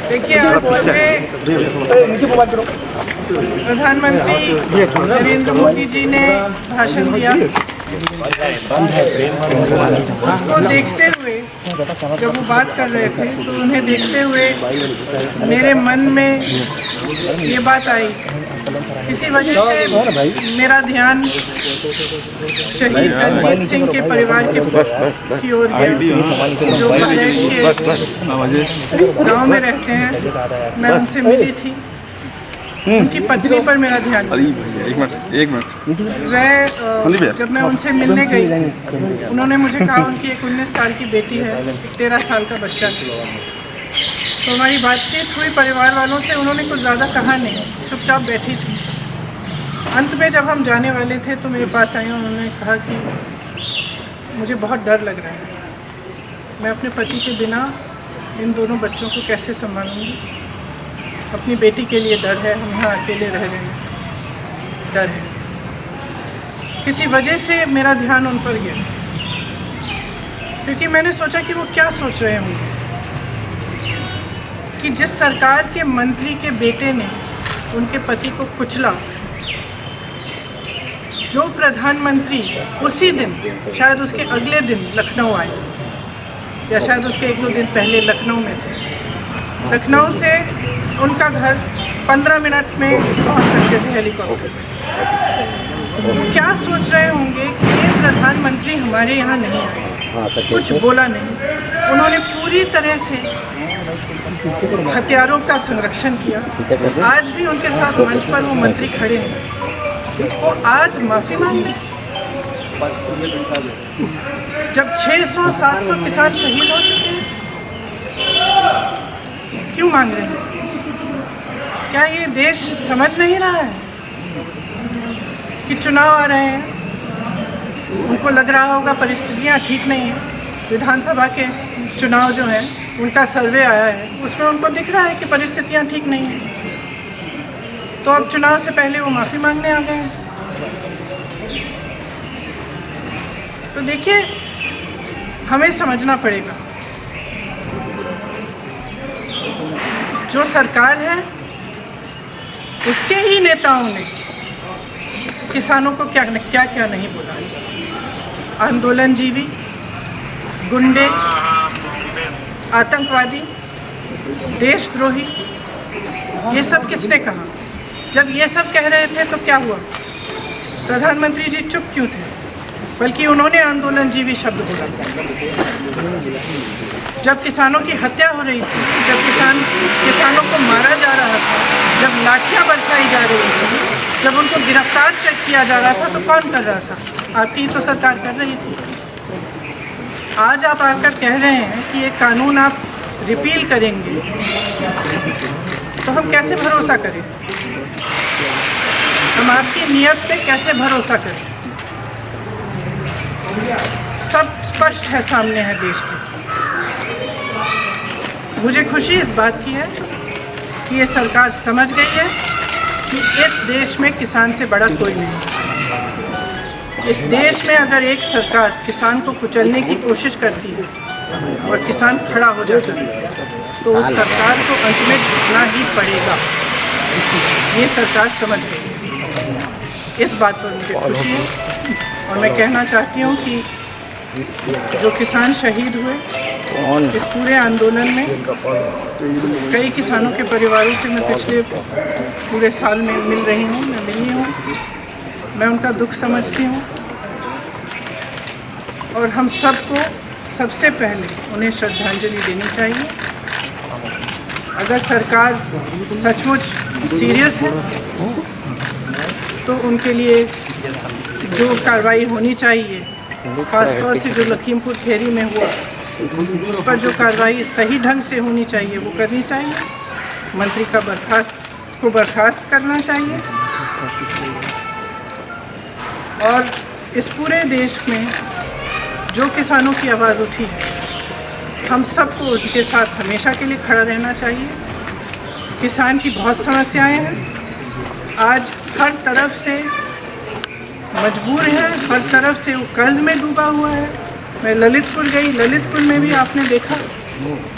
देखिए, आज सुबह प्रधानमंत्री नरेंद्र मोदी जी ने भाषण दिया। उसको देखते हुए, जब वो बात कर रहे थे तो उन्हें देखते हुए मेरे मन में ये बात आई। इसी वजह से मेरा ध्यान शहीद दलजीत सिंह के परिवार की ओर गया, जो बहराइच के गांव में रहते हैं। मैं उनसे मिली थी, उनकी पत्नी पर मेरा ध्यान गया। जब मैं उनसे मिलने गई, उन्होंने मुझे कहा उनकी एक 19 साल की बेटी है, एक 13 साल का बच्चा था। तो हमारी बातचीत हुई परिवार वालों से, उन्होंने कुछ ज़्यादा कहा नहीं, चुपचाप बैठी थी। अंत में जब हम जाने वाले थे तो मेरे पास आए, उन्होंने कहा कि मुझे बहुत डर लग रहा है, मैं अपने पति के बिना इन दोनों बच्चों को कैसे संभालूंगी। अपनी बेटी के लिए डर है, हम यहाँ अकेले रह रहे हैं, डर है। किसी वजह से मेरा ध्यान उन पर गया, क्योंकि मैंने सोचा कि वो क्या सोच रहे होंगे कि जिस सरकार के मंत्री के बेटे ने उनके पति को कुचला, जो प्रधानमंत्री उसी दिन, शायद उसके अगले दिन लखनऊ आए, या शायद उसके 1-2 दिन पहले लखनऊ में थे। लखनऊ से उनका घर 15 मिनट में पहुंच सकते थे हेलीकॉप्टर से। वो क्या सोच रहे होंगे कि ये प्रधानमंत्री हमारे यहाँ नहीं आए, कुछ बोला नहीं। उन्होंने पूरी तरह से हथियारों का संरक्षण किया। आज भी उनके साथ मंच पर वो मंत्री खड़े हैं, वो आज माफ़ी मांग रहे हैं। जब 600-700 किसान शहीद हो चुके हैं, क्यों मांग रहे हैं? क्या ये देश समझ नहीं रहा है कि चुनाव आ रहे हैं? उनको लग रहा होगा परिस्थितियाँ ठीक नहीं हैं। विधानसभा के चुनाव जो हैं, उनका सर्वे आया है, उसमें उनको दिख रहा है कि परिस्थितियाँ ठीक नहीं हैं। तो अब चुनाव से पहले वो माफ़ी मांगने आ गए हैं। तो देखिए, हमें समझना पड़ेगा, जो सरकार है उसके ही नेताओं ने किसानों को क्या क्या नहीं बोला। आंदोलनजीवी, गुंडे, आतंकवादी, देशद्रोही, ये सब किसने कहा? जब ये सब कह रहे थे तो क्या हुआ? प्रधानमंत्री जी चुप क्यों थे? बल्कि उन्होंने आंदोलनजीवी शब्द बोला। जब किसानों की हत्या हो रही थी, जब किसानों को मारा जा रहा था, जब लाठियां बरसाई जा रही थी, जब उनको गिरफ्तार किया जा रहा था, तो कौन कर रहा था? आपकी तो सरकार कर रही थी। आज आप आकर कह रहे हैं कि ये कानून आप रिपील करेंगे, तो हम कैसे भरोसा करें? हम आपकी नीयत पे कैसे भरोसा करें? सब स्पष्ट है, सामने है देश के। मुझे खुशी इस बात की है कि ये सरकार समझ गई है कि इस देश में किसान से बड़ा कोई नहीं। इस देश में अगर एक सरकार किसान को कुचलने की कोशिश करती है और किसान खड़ा हो जाता है, तो उस सरकार को अंत में झुकना ही पड़ेगा। ये सरकार समझ गई है। इस बात पर मुझे खुशी है। और मैं कहना चाहती हूँ कि जो किसान शहीद हुए इस पूरे आंदोलन में, कई किसानों के परिवारों से मैं पिछले पूरे साल में मिल रही हूँ, मैं मिली हूँ, मैं उनका दुख समझती हूँ। और हम सबको सबसे पहले उन्हें श्रद्धांजलि देनी चाहिए। अगर सरकार सचमुच सीरियस है तो उनके लिए जो कार्रवाई होनी चाहिए, खासतौर से जो लखीमपुर खीरी में हुआ, उस पर जो कार्रवाई सही ढंग से होनी चाहिए वो करनी चाहिए। मंत्री का बर्खास्त करना चाहिए। और इस पूरे देश में जो किसानों की आवाज़ उठी है, हम सबको उनके साथ हमेशा के लिए खड़ा रहना चाहिए। किसान की बहुत समस्याएं हैं, आज हर तरफ से मजबूर है, हर तरफ से वो कर्ज में डूबा हुआ है, मैं ललितपुर गई, ललितपुर में भी आपने देखा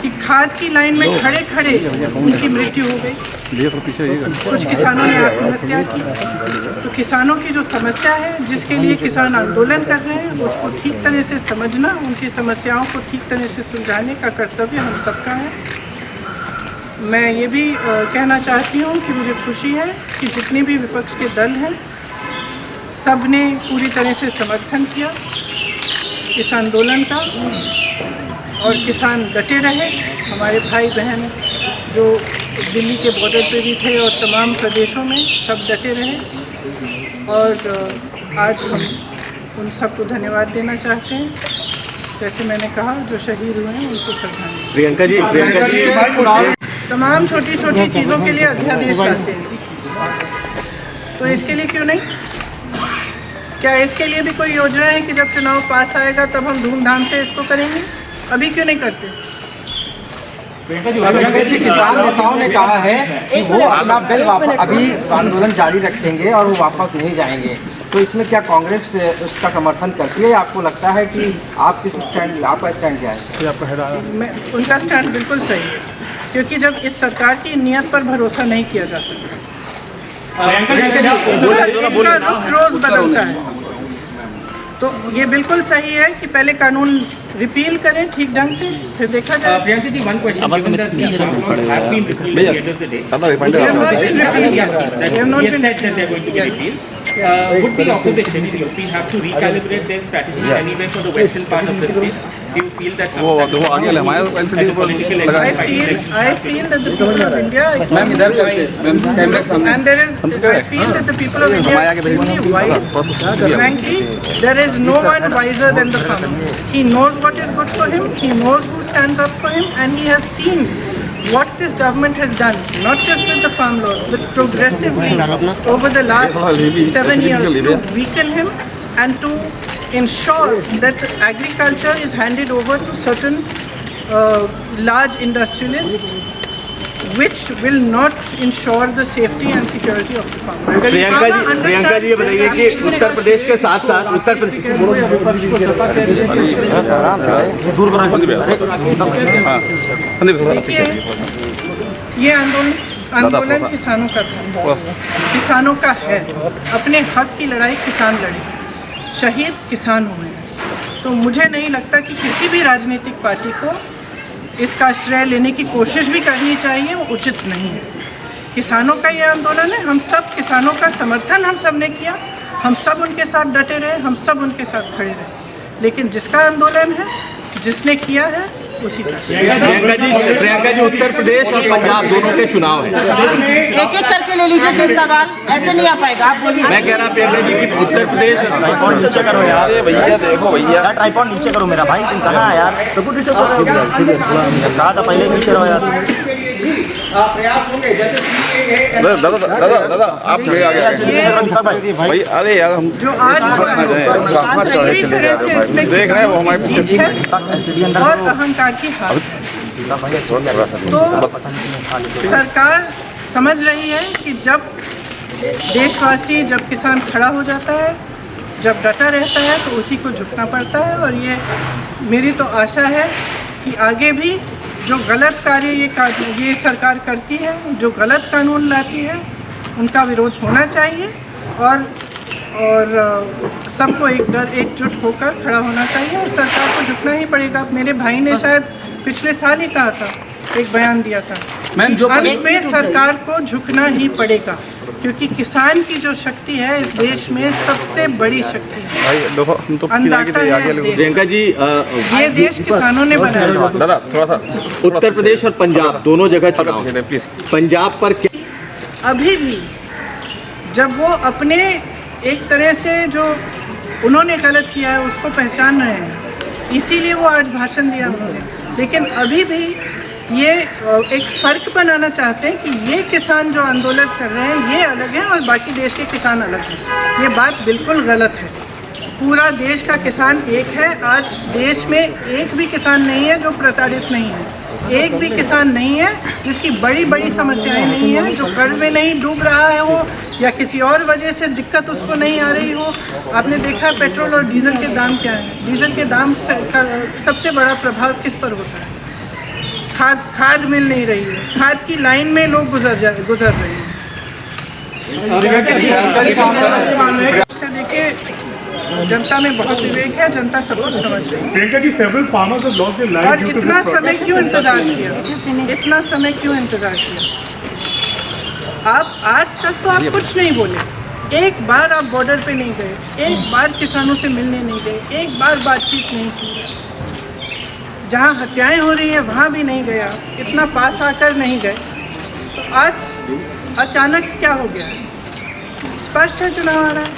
कि खाद की लाइन में खड़े खड़े उनकी मृत्यु हो गई। कुछ किसानों ने आत्महत्या की। तो किसानों की जो समस्या है, जिसके लिए किसान आंदोलन कर रहे हैं, उसको ठीक तरह से समझना, उनकी समस्याओं को ठीक तरह से सुलझाने का कर्तव्य हम सबका है। मैं ये भी कहना चाहती हूँ कि मुझे खुशी है कि जितने भी विपक्ष के दल हैं, सब ने पूरी तरह से समर्थन किया इस आंदोलन का, और किसान डटे रहे। हमारे भाई बहन जो दिल्ली के बॉर्डर पे भी थे और तमाम प्रदेशों में, सब डटे रहे। और आज हम उन सबको धन्यवाद देना चाहते हैं। जैसे मैंने कहा, जो शहीद हुए हैं उनको श्रद्धांजलि। प्रियंका जी तमाम छोटी छोटी चीज़ों के लिए अध्यादेश लाते हैं, तो इसके लिए क्यों नहीं? क्या इसके लिए भी कोई योजना है कि जब चुनाव पास आएगा तब हम धूमधाम से इसको करेंगे? अभी क्यों नहीं करते? किसान नेताओं ने कहा है कि वो अपना बिल अभी आंदोलन जारी रखेंगे और वो वापस नहीं जाएंगे, तो इसमें क्या कांग्रेस उसका समर्थन करती है? आपको लगता है कि आप किस स्टैंड, आपका स्टैंड क्या है? मैं उनका स्टैंड बिल्कुल सही है, क्योंकि जब इस सरकार की नीयत पर भरोसा नहीं किया जा सकता, इनका रुख रोज बदलता है। तो ये बिल्कुल सही है कि पहले कानून रिपील करें ठीक ढंग से, फिर देखा जाए। Priyanka ji, one question. Given that the amount have been repealed at the end of the day, They have not been repealed yet. They have not yes, been that they are going to be Yes. repealed. Would the opposition in UP have to recalibrate their strategy anyway for the western part of the state? Do you feel that वो आगे ले हमारे as a political I exercise? feel that the people of India are extremely wise. And there is, I feel that the people of India are extremely wise. Frankly, there is no one wiser than the farmer. He knows what is good for him, he knows who stands up for him, and he has seen what this government has done, not just with the farm laws, but progressively over the last 7 years to weaken him and to ensure that agriculture is handed over to certain large industrialists, which will not ensure the safety and security of the farmer. Priyanka ji ये बताइए कि उत्तर प्रदेश के साथ साथ उत्तर प्रदेश देखिए, ये आंदोलन किसानों का था, किसानों का है। अपने हक की लड़ाई किसान लड़े, शहीद किसान हुए। तो मुझे नहीं लगता कि किसी भी राजनीतिक पार्टी को इसका श्रेय लेने की कोशिश भी करनी चाहिए, वो उचित नहीं है। किसानों का ये आंदोलन है, हम सब किसानों का समर्थन हम सब ने किया, हम सब उनके साथ डटे रहे, हम सब उनके साथ खड़े रहे। लेकिन जिसका आंदोलन है, जिसने किया है, उसी का। प्रियंका जी उत्तर प्रदेश और पंजाब दोनों के चुनाव हैं। एक एक करके ले लीजिए प्लीज सवाल, ऐसे नहीं आ पाएगा। आप बोलिए। मैं कह रहा प्रियंका जी कि उत्तर प्रदेश ट्राइपॉड नीचे करो यार, भैया देखो भैया, ट्राइपॉड नीचे करो मेरा भाई, तुम कहाँ है यार? कहा था पहले नीचे रहो यार। प्रयास होंगे जैसे दादा आप भाई, अरे यार हम जो आज पूरी तरह से इसमें देख रहे हैं वो हमारे पीछे और अहंकार की हार। तो सरकार समझ रही है कि जब देशवासी, जब किसान खड़ा हो जाता है, जब डटा रहता है, तो उसी को झुकना पड़ता है। और ये मेरी तो आशा है कि आगे भी जो गलत कार्य ये सरकार करती है, जो गलत कानून लाती है, उनका विरोध होना चाहिए और सबको एकजुट होकर खड़ा होना चाहिए और सरकार को झुकना ही पड़ेगा। मेरे भाई ने शायद पिछले साल ही कहा था, एक बयान दिया था, अंत में सरकार को झुकना ही पड़ेगा, क्योंकि किसान की जो शक्ति है इस देश में सबसे बड़ी शक्ति है। अन्नदाता है इस देश। प्रियंका जी ये देश किसानों ने बनाया। दादा थोड़ा सा, उत्तर प्रदेश और पंजाब दोनों जगह चुनाव है, प्लीज पंजाब पर क्या? अभी भी जब वो अपने एक तरह से जो उन्होंने गलत किया है उसको पहचान रहे हैं, इसीलिए वो आज भाषण दिया उन्होंने। लेकिन अभी भी ये एक फ़र्क बनाना चाहते हैं कि ये किसान जो आंदोलन कर रहे हैं ये अलग हैं और बाकी देश के किसान अलग हैं। ये बात बिल्कुल गलत है। पूरा देश का किसान एक है। आज देश में एक भी किसान नहीं है जो प्रताड़ित नहीं है, एक भी किसान नहीं है जिसकी बड़ी बड़ी समस्याएं नहीं है, जो कर्ज में नहीं डूब रहा है, वो या किसी और वजह से दिक्कत उसको नहीं आ रही हो। आपने देखा पेट्रोल और डीजल के दाम क्या हैं। डीजल के दाम का सबसे बड़ा प्रभाव किस पर होता है? खाद मिल नहीं रही है, खाद की लाइन में लोग गुजर रहे हैं। देखिए, जनता में बहुत विवेक है, जनता सब कुछ समझ रही है। Priyanka ji, several farmers have lost their lives और due to इतना this समय protest. क्यों इंतजार किया? इतना समय क्यों इंतजार किया? आप आज तक तो आप कुछ नहीं बोले। एक बार आप बॉर्डर पे नहीं गए, एक बार किसानों से मिलने नहीं गए, एक बार बातचीत नहीं की। जहाँ हत्याएं हो रही है वहाँ भी नहीं गया, इतना पास आकर नहीं गए। तो आज अचानक क्या हो गया? स्पष्ट है चुनाव आ रहा है।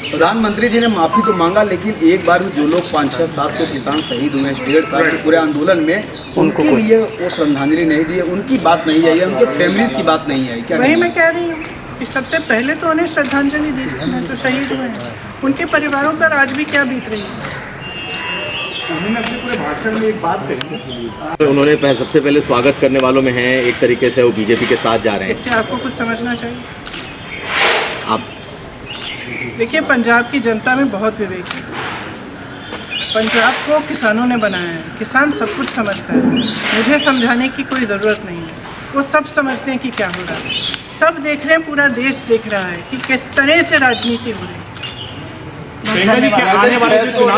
प्रधानमंत्री जी ने माफी तो मांगा, लेकिन एक बार भी जो लोग 500-700 किसान शहीद हुए हैं 1.5 साल के पूरे आंदोलन में, उनके लिए वो श्रद्धांजलि नहीं दी है, उनकी बात नहीं आई है, उनके फैमिलीज की बात नहीं आई। क्या वही मैं कह रही हूँ कि सबसे पहले तो उन्हें श्रद्धांजलि दी जाए, जो शहीद हुए हैं उनके परिवारों पर आज भी क्या बीत रही है। उन्होंने अपने पूरे भाषण में एक बात कही। उन्होंने सबसे पहले स्वागत करने वालों में हैं, एक तरीके से वो बीजेपी के साथ जा रहे हैं। इससे आपको कुछ समझना चाहिए। आप देखिए, पंजाब की जनता में बहुत विवेक है। पंजाब को किसानों ने बनाया है, किसान सब कुछ समझता है, मुझे समझाने की कोई ज़रूरत नहीं है। वो सब समझते हैं कि क्या हो रहा है, सब देख रहे हैं, पूरा देश देख रहा है कि किस तरह से राजनीति हो रही है। प्रियंका जी, क्या आने वाले जो चुनाव